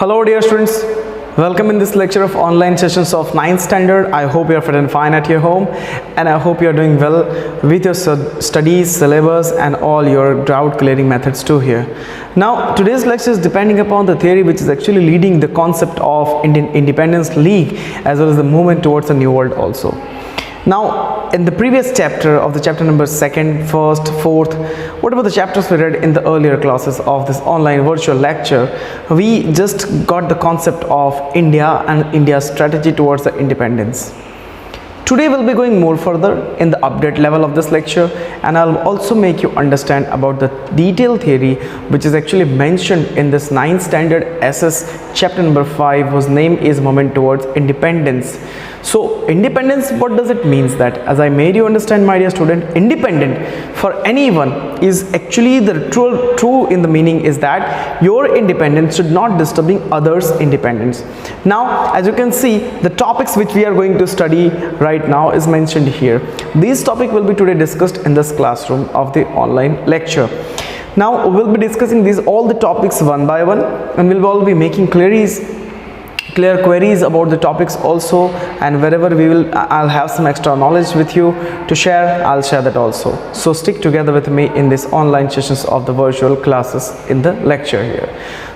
Hello dear students, welcome in this lecture of online sessions of 9th standard. I hope you are fit and fine at your home, and I hope you are doing well with your studies, syllabus and all your doubt clearing methods too here. Now today's lecture is depending upon the theory which is actually leading the concept of Indian Independence League as well as the movement towards a new world also. Now in the previous chapter of the chapter number 2nd, 1st, 4th, whatever the chapters we read in the earlier classes of this online virtual lecture, we just got the concept of India and India's strategy towards the independence. Today we'll be going more further in the update level of this lecture, and I'll also make you understand about the detailed theory which is actually mentioned in this 9th standard SS chapter number 5, whose name is Movement Towards Independence. So independence, what does it means? That, as I made you understand my dear student, independent for anyone is actually the true in the meaning is that your independence should not disturbing others' independence. Now as you can see, the topics which we are going to study right now is mentioned here. This topic will be today discussed in this classroom of the online lecture. Now we'll be discussing these all the topics one by one, and we'll all be making clear queries about the topics also, and wherever I'll have some extra knowledge with you to share, I'll share that also. So stick together with me in this online sessions of the virtual classes in the lecture here.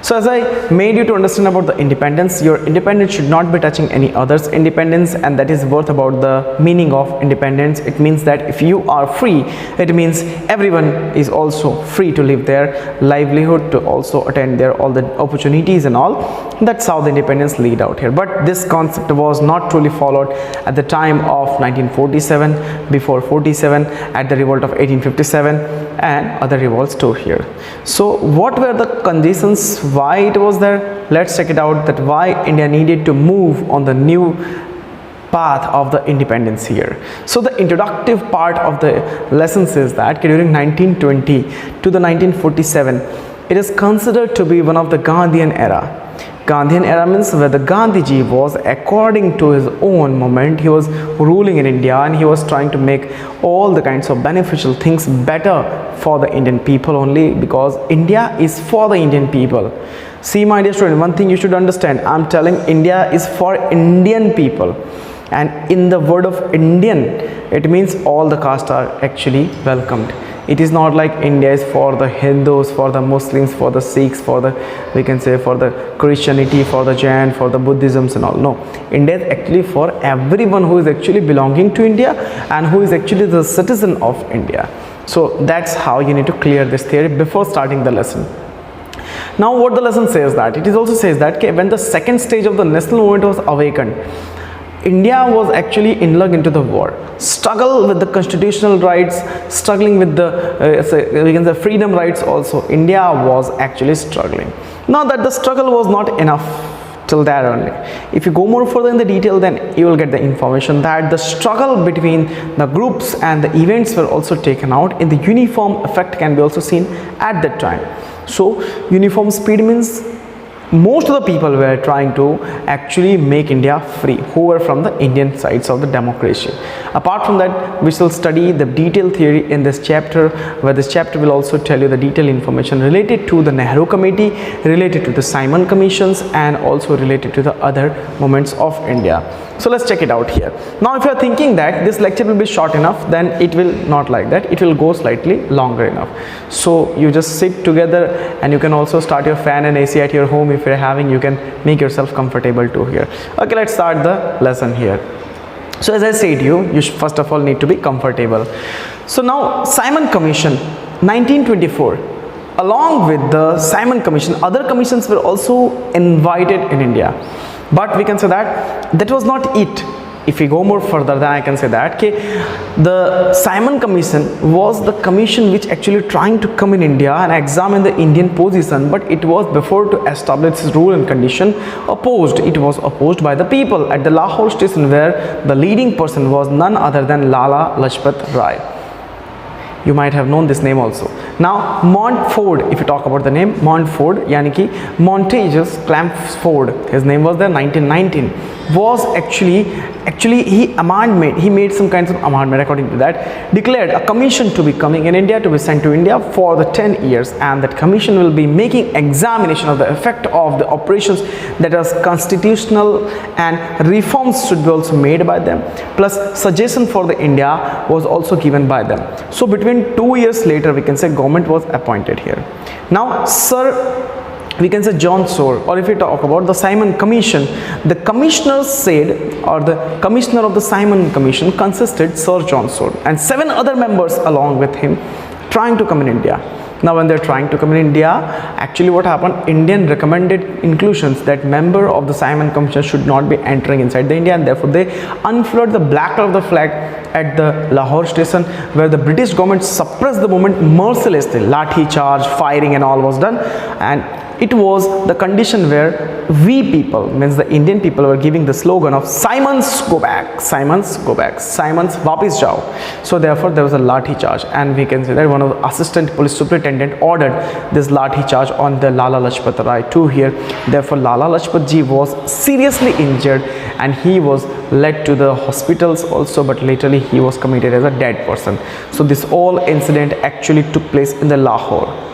So as I made you to understand about the independence, your independence should not be touching any other's independence, and that is worth about the meaning of independence. It means that if you are free, it means everyone is also free to live their livelihood, to also attend their all the opportunities and all. That's how the independence lead out here. But this concept was not truly followed at the time of 1947, before 47, at the revolt of 1857 and other revolts too here. So what were the conditions why it was there? Let's check it out, that why India needed to move on the new path of the independence here. So the introductive part of the lesson says that during 1920 to the 1947, it is considered to be one of the Gandhian era. Gandhian era means where the Gandhiji was, according to his own moment, he was ruling in India and he was trying to make all the kinds of beneficial things better for the Indian people only, because India is for the Indian people. See my dear student, one thing you should understand, I'm telling India is for Indian people, and in the word of Indian, it means all the castes are actually welcomed. It is not like India is for the Hindus, for the Muslims, for the Sikhs, for the, we can say, for the Christianity, for the Jain, for the Buddhisms and all. No, India is actually for everyone who is actually belonging to India and who is actually the citizen of India. So that's how you need to clear this theory before starting the lesson. Now what the lesson says, that it is also says that when the second stage of the national movement was awakened, India was actually involved into the war, struggle with the constitutional rights, struggling with the we can say freedom rights also. India was actually struggling. Now that the struggle was not enough till there only. If you go more further in the detail, then you will get the information that the struggle between the groups and the events were also taken out. In the uniform effect can be also seen at that time. So uniform speed means most of the people were trying to actually make India free, who were from the Indian sides of the democracy. Apart from that, we shall study the detailed theory in this chapter, where this chapter will also tell you the detailed information related to the Nehru Committee, related to the Simon Commissions, and also related to the other moments of India. So let's check it out here. Now if you are thinking that this lecture will be short enough, then it will not like that. It will go slightly longer enough. So you just sit together, and you can also start your fan and AC at your home. If you're having, you can make yourself comfortable too here. Okay, let's start the lesson here. So as I said, you first of all need to be comfortable. So now Simon Commission 1924, along with the Simon Commission, other commissions were also invited in India. But we can say that was not it. If we go more further, then I can say that the Simon Commission was the commission which actually trying to come in India and examine the Indian position, but it was, before to establish its rule and condition, opposed. It was opposed by the people at the Lahore station, where the leading person was none other than Lala Lajpat Rai. You might have known this name also. Now Montfort, if you talk about the name Montfort, yani ki Montagus Chelmsford, his name was there 1919, was actually he made some kinds of amendment. According to that, declared a commission to be coming in India, to be sent to India for the 10 years, and that commission will be making examination of the effect of the operations that was constitutional, and reforms should be also made by them, plus suggestion for the India was also given by them. So between 2 years later, we can say government was appointed here. Now we can say John Soar, or if we talk about the Simon Commission, the commissioner said, or the commissioner of the Simon Commission consisted Sir John Soar and 7 other members along with him, trying to come in India. Now when they're trying to come in India, actually what happened, Indian recommended inclusions that member of the Simon Commission should not be entering inside the India, and therefore they unfurled the black of the flag at the Lahore station, where the British government suppressed the movement mercilessly. Lathi charge, firing and all was done, and it was the condition where we people, means the Indian people, were giving the slogan of Simons go back, Simons go back, Simons wapis jao. So therefore there was a lathi charge, and we can say that one of the assistant police superintendent ordered this lathi charge on the Lala Lajpat Rai too here. Therefore Lala Lajpat ji was seriously injured and he was led to the hospitals also, but laterly he was committed as a dead person. So this whole incident actually took place in the Lahore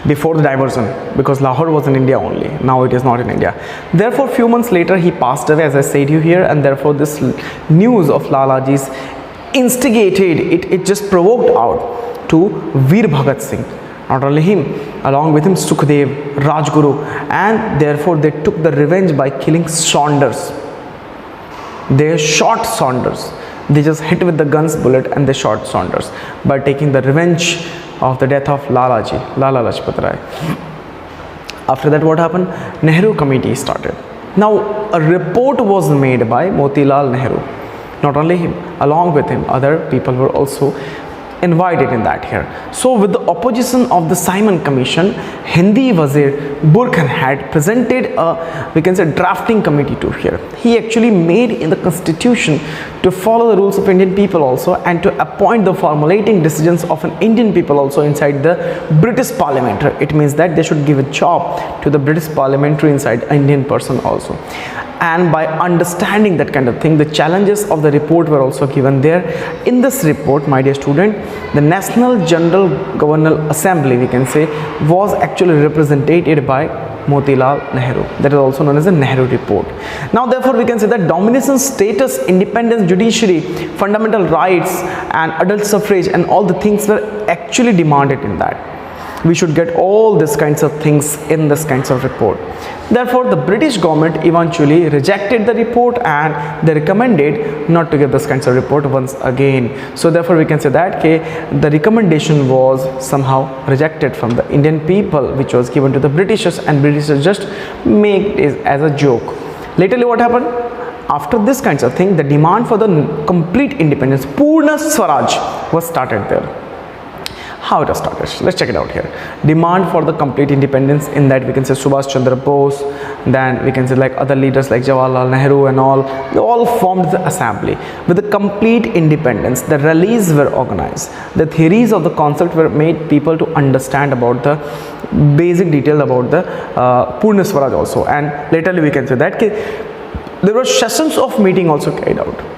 before the diversion, because Lahore was in India only, now it is not in India. Therefore few months later he passed away, as I said you here, and therefore this news of Lalaji's instigated, it just provoked out to Veer Bhagat Singh. Not only him, along with him Sukhdev, Rajguru, and therefore they took the revenge by killing Saunders. They shot Saunders. They just hit with the gun's bullet and they shot Saunders by taking the revenge of the death of Lala Lajpat Rai. After that what happened? Nehru committee started. Now a report was made by Motilal Nehru. Not only him, along with him other people were also invited in that here. So with the opposition of the Simon Commission, Hindi Wazir Burkhan had presented a, we can say, drafting committee to here. He actually made in the constitution to follow the rules of Indian people also, and to appoint the formulating decisions of an Indian people also inside the British Parliament. It means that they should give a job to the British parliamentary inside Indian person also. And by understanding that kind of thing, the challenges of the report were also given there. In this report, my dear student, the National General Governor Assembly, we can say, was actually represented by Motilal Nehru. That is also known as the Nehru report. Now therefore we can say that domination, status, independence, judiciary, fundamental rights and adult suffrage and all the things were actually demanded in that. We should get all these kinds of things in this kinds of report. Therefore the British government eventually rejected the report and they recommended not to get this kinds of report once again. So therefore we can say that the recommendation was somehow rejected from the Indian people, which was given to the Britishers, and Britishers just made it as a joke. Laterly what happened? After this kinds of thing, the demand for the complete independence, Purna Swaraj, was started there. How it has started? Let's check it out here. Demand for the complete independence, in that we can say Subhash Chandra Bose, then we can say like other leaders like Jawaharlal Nehru and all, they all formed the assembly. With the complete independence, the rallies were organized. The theories of the concept were made people to understand about the basic detail about the Purna Swaraj also. And laterly we can say that there were sessions of meeting also carried out.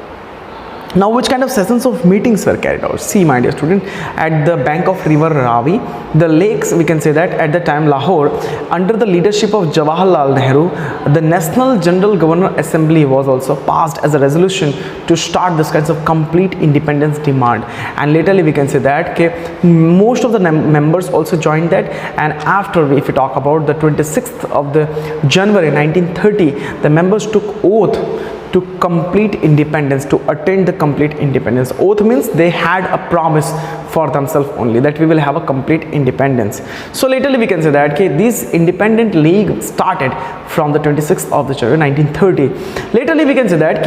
Now which kind of sessions of meetings were carried out? See my dear student, at the bank of river Ravi, the lakes, we can say that at the time Lahore, under the leadership of Jawaharlal Nehru, the National General Governor Assembly was also passed as a resolution to start this kinds of complete independence demand. And laterly we can say that most of the members also joined that, and after, if we talk about the 26th of the January 1930, the members took oath to complete independence, to attain the complete independence. Oath means they had a promise for themselves only that we will have a complete independence. So laterly we can say that this independent league started from the 26th of the January 1930. Laterly we can say that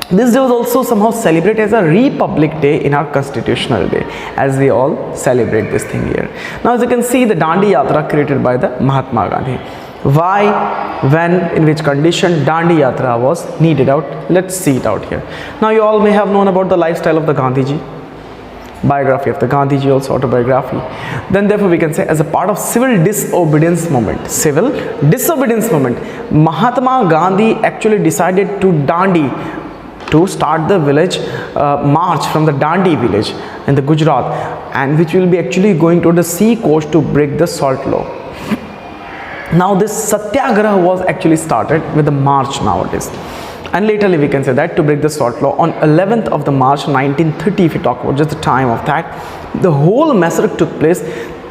this day was also somehow celebrated as a Republic Day in our constitutional day, as we all celebrate this thing here. Now as you can see, the Dandi yatra created by the Mahatma Gandhi. Why, when, in which condition Dandi yatra was needed out? Let's see it out here. Now you all may have known about the lifestyle of the Gandhiji. biography of the Gandhiji, also autobiography. Then therefore we can say, as a part of civil disobedience movement, Mahatma Gandhi actually decided to Dandi, to start the village march from the Dandi village in the Gujarat, and which will be actually going to the sea coast to break the salt law. Now this satyagraha was actually started with the march nowadays, and laterly we can say that to break the salt law on 11th of the March 1930, if we talk about just the time of that, the whole massacre took place.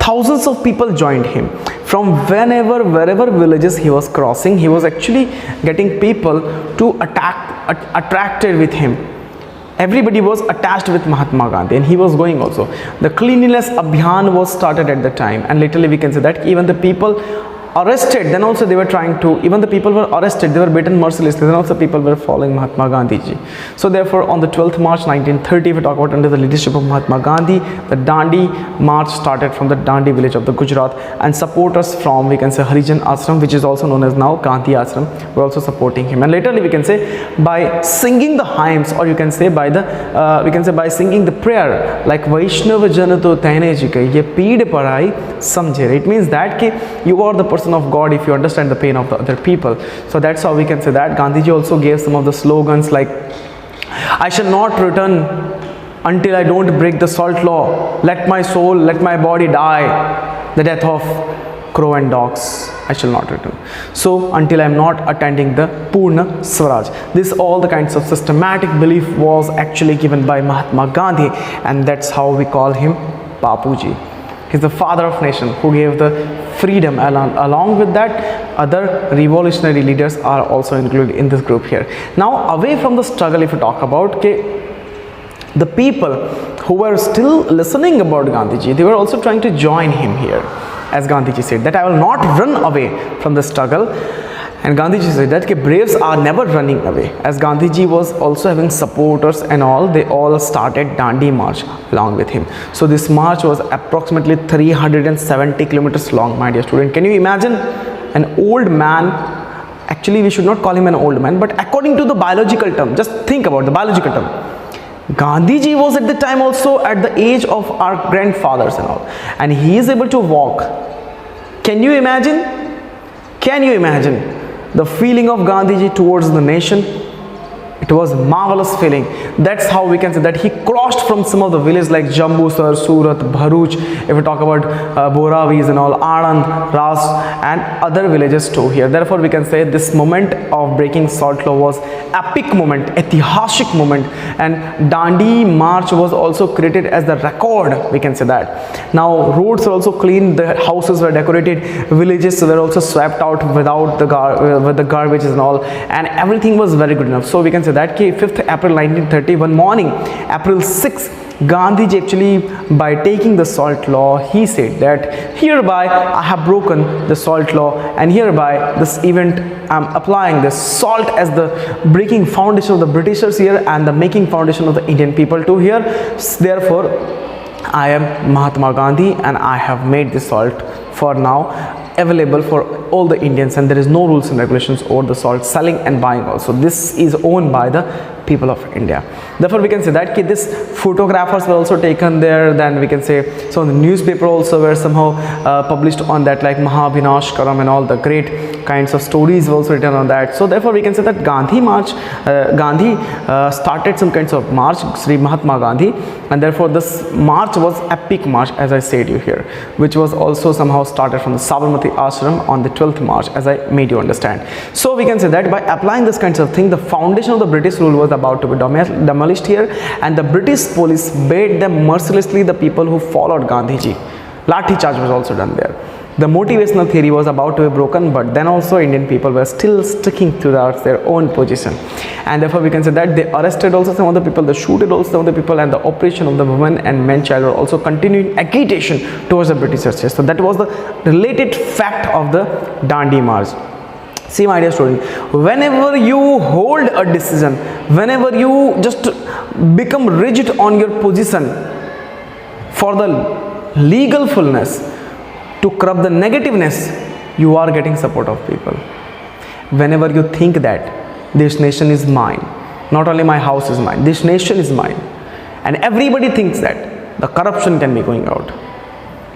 Thousands of people joined him from wherever villages he was crossing. He was actually getting people to attracted with him. Everybody was attached with Mahatma Gandhi, and he was going also. The cleanliness abhiyan was started at the time, and literally we can say that even the people arrested, then also they were trying to, even the people were arrested, they were beaten mercilessly, then also people were following Mahatma Gandhi. So therefore on the 12th March 1930, if we talk about under the leadership of Mahatma Gandhi, the Dandi march started from the Dandi village of the Gujarat, and supporters from, we can say, Harijan Ashram, which is also known as now Gandhi Ashram, were also supporting him. And laterly we can say by singing the hymns, or you can say by the by singing the prayer like Vaishnava Janato Taine Jika Ye Peed Parai Samjhe. It means that ki you are the person of God if you understand the pain of the other people. So that's how we can say that. Gandhiji also gave some of the slogans like, I shall not return until I don't break the salt law. Let my soul, let my body die the death of crow and dogs. I shall not return. So until I am not attending the Purna Swaraj. This all the kinds of systematic belief was actually given by Mahatma Gandhi, and that's how we call him Bapuji. He's the father of nation who gave the freedom. Along with that, other revolutionary leaders are also included in this group here. Now away from the struggle, if you talk about the people who were still listening about Gandhiji, they were also trying to join him here. As Gandhiji said that I will not run away from the struggle. And Gandhiji said that braves are never running away. As Gandhiji was also having supporters and all, they all started Dandi march along with him. So this march was approximately 370 kilometers long, my dear student. Can you imagine an old man? Actually, we should not call him an old man, but according to the biological term, just think about the biological term. Gandhiji was at the time also at the age of our grandfathers and all, and he is able to walk. Can you imagine? Can you imagine the feeling of Gandhiji towards the nation? It was a marvelous feeling. That's how we can say that he crossed from some of the villages like Jambusar, Surat, Bharuch, if we talk about Boravis and all, Anand, Ras, and other villages too here. Therefore we can say this moment of breaking salt law was epic moment, ऐतिहासिक moment, and Dandi march was also created as the record, we can say that. Now roads were also clean, the houses were decorated, villages were also swept out without with the garbage and all, and everything was very good enough. So we can say that 5th April 1930, one morning, April 6, Gandhiji actually, by taking the salt law, he said that hereby I have broken the salt law, and hereby this event I am applying the salt as the breaking foundation of the Britishers here and the making foundation of the Indian people too here. Therefore I am Mahatma Gandhi, and I have made the salt for now available for all the Indians, and there is no rules and regulations over the salt selling and buying also. This is owned by the people of India. Therefore we can say that this photographers were also taken there. Then we can say so the newspaper also were somehow published on that, like Mahabhinash Karam and all the great kinds of stories were also written on that. So therefore we can say that Gandhi march, Gandhi started some kinds of march, Sri Mahatma Gandhi, and therefore this march was epic march, as I said you here, which was also somehow started from the Sabarmati Ashram on the 12th March, as I made you understand. So we can say that by applying this kinds of thing, the foundation of the British rule was about to be demolished here, and the British police beat them mercilessly, the people who followed Gandhiji. Lathi charge was also done there. The motivational theory was about to be broken, but then also Indian people were still sticking to their own position, and therefore we can say that they arrested also some of the people, they shooted also some of the people, and the oppression of the women and men child were also continuing agitation towards the Britishers. So that was the related fact of the Dandi march. See, my dear student, whenever you hold a decision, whenever you just become rigid on your position for the legal fullness, to curb the negativeness, you are getting support of people. Whenever you think that this nation is mine, not only my house is mine, this nation is mine, and everybody thinks that the corruption can be going out.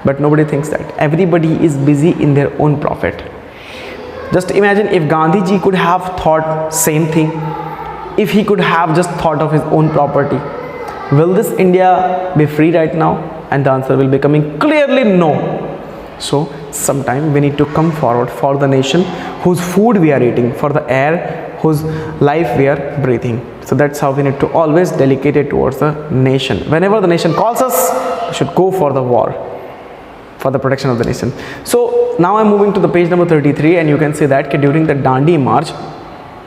But nobody thinks that. Everybody is busy in their own profit. Just imagine if Gandhi ji could have thought same thing, if he could have just thought of his own property, will this India be free right now? And the answer will be coming clearly no. So sometime we need to come forward for the nation whose food we are eating, for the air whose life we are breathing. So that's how we need to always delegate it towards the nation. Whenever the nation calls us, we should go for the war, for the protection of the nation. So now I'm moving to the page number 33, and you can see that during the Dandi march,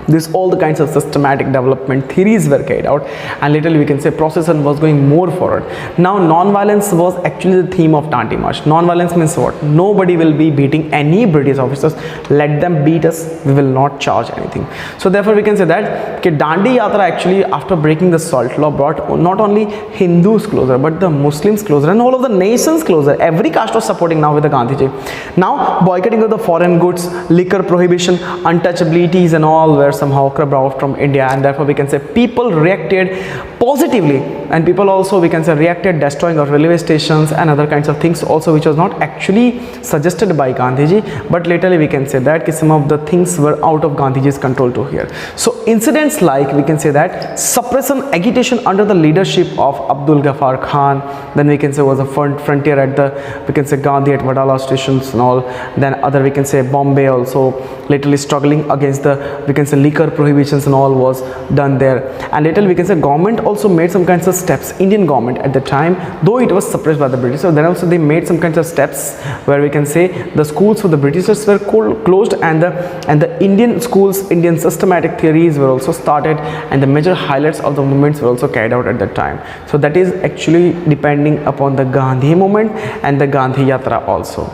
this all the kinds of systematic development theories were carried out, and literally we can say procession was going more forward. Now non-violence was actually the theme of Dandi march. Non-violence means what? Nobody will be beating any British officers. Let them beat us, we will not charge anything. So therefore we can say that Dandi yatra actually, after breaking the salt law, brought not only Hindus closer but the Muslims closer and all of the nations closer. Every caste was supporting now with the Gandhiji. Now boycotting of the foreign goods, liquor prohibition, untouchabilities and all were somehow crubbed out from India, and therefore we can say people reacted positively, and people also we can say reacted destroying of railway stations and other kinds of things also, which was not actually suggested by Gandhiji, but laterly we can say that some of the things were out of Gandhiji's control to here. So incidents like we can say that suppression agitation under the leadership of Abdul Ghaffar Khan, then we can say was a frontier at the we can say Gandhi at Wadala stations and all, then other we can say Bombay also literally struggling against the we can say liquor prohibitions and all was done there, and later we can say government also made some kinds of steps. Indian government at the time, though it was suppressed by the British, so then also they made some kinds of steps where we can say the schools for the Britishers were closed, and the Indian schools, Indian systematic theories were also started, and the major highlights of the movements were also carried out at that time. So that is actually depending upon the Gandhi movement and the Gandhi Yatra also.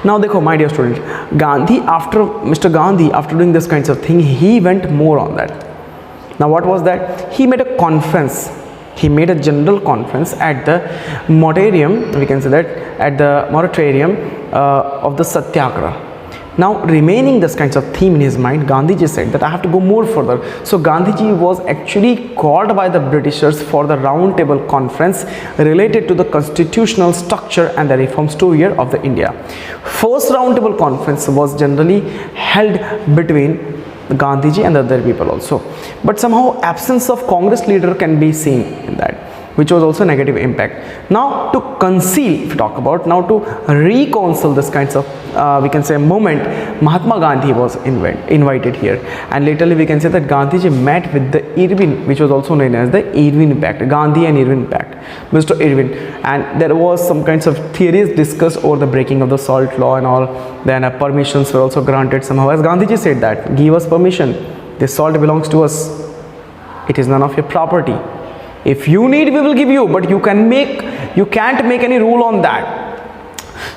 Now dekho my dear student, Mr. Gandhi after doing this kinds of thing, he went more on that. Now what was that? He made a conference, he made a general conference at the moratorium, we can say that at the moratorium of the Satyagraha. Now remaining this kinds of theme in his mind, Gandhiji said that I have to go more further. So Gandhiji was actually called by the Britishers for the round table conference related to the constitutional structure and the reforms 2 years of the India. First round table conference was generally held between Gandhiji and the other people also, but somehow absence of Congress leader can be seen in that, which was also negative impact. Now to conceal, if you talk about, now to reconcile this kinds of we can say moment, Mahatma Gandhi was invited here, and laterly we can say that Gandhiji met with the Irwin, which was also known as the Irwin Pact, Gandhi and Irwin Pact, Mr. Irwin, and there was some kinds of theories discussed over the breaking of the salt law and all. Then permissions were also granted somehow, as Gandhiji said that give us permission, this salt belongs to us, it is none of your property. If you need, we will give you, but you can't make any rule on that.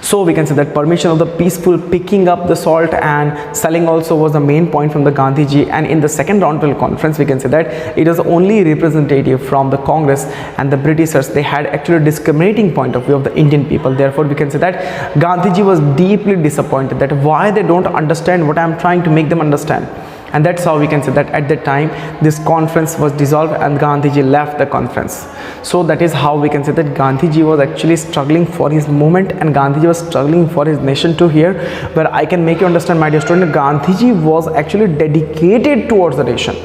So we can say that permission of the peaceful picking up the salt and selling also was the main point from the Gandhiji. And in the second roundtable conference, we can say that it was only representative from the Congress and the Britishers. They had actually a discriminating point of view of the Indian people. Therefore, we can say that Gandhiji was deeply disappointed that why they don't understand what I am trying to make them understand. And that's how we can say that at that time this conference was dissolved and Gandhiji left the conference. So that is how we can say that Gandhiji was actually struggling for his movement, and Gandhiji was struggling for his nation too here, where I can make you understand, my dear student, Gandhiji was actually dedicated towards the nation.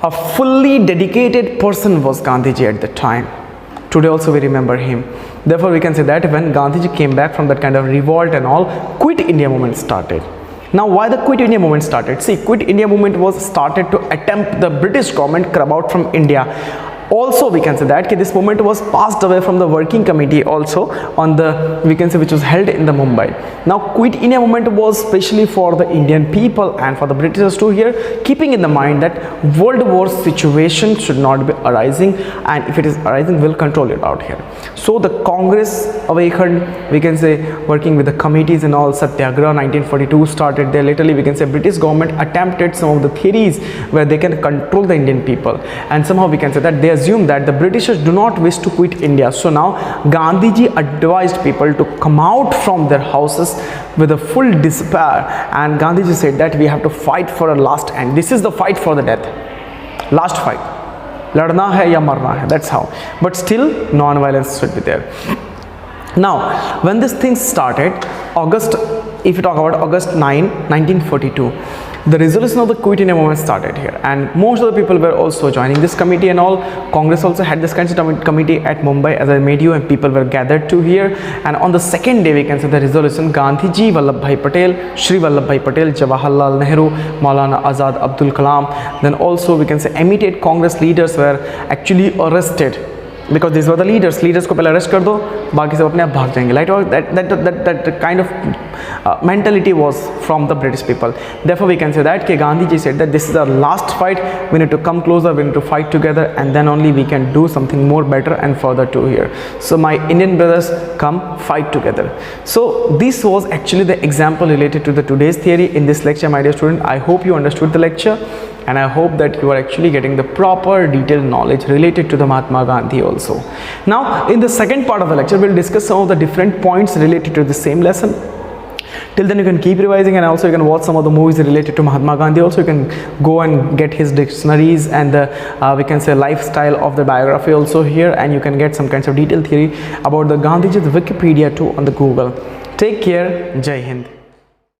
A fully dedicated person was Gandhiji at the time. Today also we remember him. Therefore we can say that when Gandhiji came back from that kind of revolt and all, Quit India movement started. Now why the Quit India movement started? See, Quit India movement was started to attempt the British government crab out from India. Also we can say that this movement was passed away from the working committee also on the, we can say, which was held in the Mumbai. Now Quit India movement was specially for the Indian people and for the Britishers too here, keeping in the mind that World War situation should not be arising, and if it is arising, we'll control it out here. So the Congress awakened, we can say, working with the committees and all. Satyagraha 1942 started there. Laterly we can say British government attempted some of the theories where they can control the Indian people, and somehow we can say that they assume that the Britishers do not wish to quit India. So now Gandhiji advised people to come out from their houses with a full despair, and Gandhiji said that we have to fight for a last end. This is the fight for the death, last fight. ladna hai ya marna hai, that's how. But still non-violence should be there. Now when this thing started, August, if you talk about August 9, 1942, the resolution of the Quit India movement started here, and most of the people were also joining this committee and all. Congress also had this kind of committee at Mumbai, as I made you, and people were gathered to here. And on the second day, we can say the resolution, Gandhi ji, Vallabhbhai Patel, Shri Vallabhbhai Patel, Jawaharlal Nehru, Maulana Azad, Abdul Kalam, then also we can say immediate Congress leaders were actually arrested, because these were the leaders को पहले arrest कर दो, बाकी सब अपने आप भाग जाएंगे. Like that kind of mentality was from the British people. Therefore we can say that Gandhi ji said that this is our last fight, we need to come closer, we need to fight together, and then only we can do something more better and further to here. So my Indian brothers, come fight together. So this was actually the example related to the today's theory in this lecture, my dear student. I hope you understood the lecture, and I hope that you are actually getting the proper detailed knowledge related to the Mahatma Gandhi also. Now in the second part of the lecture, we'll discuss some of the different points related to the same lesson. Till then you can keep revising, and also you can watch some of the movies related to Mahatma Gandhi. Also you can go and get his dictionaries and the we can say lifestyle of the biography also here, and you can get some kinds of detailed theory about the Gandhiji, the Wikipedia too on the Google. Take care. Jai Hind.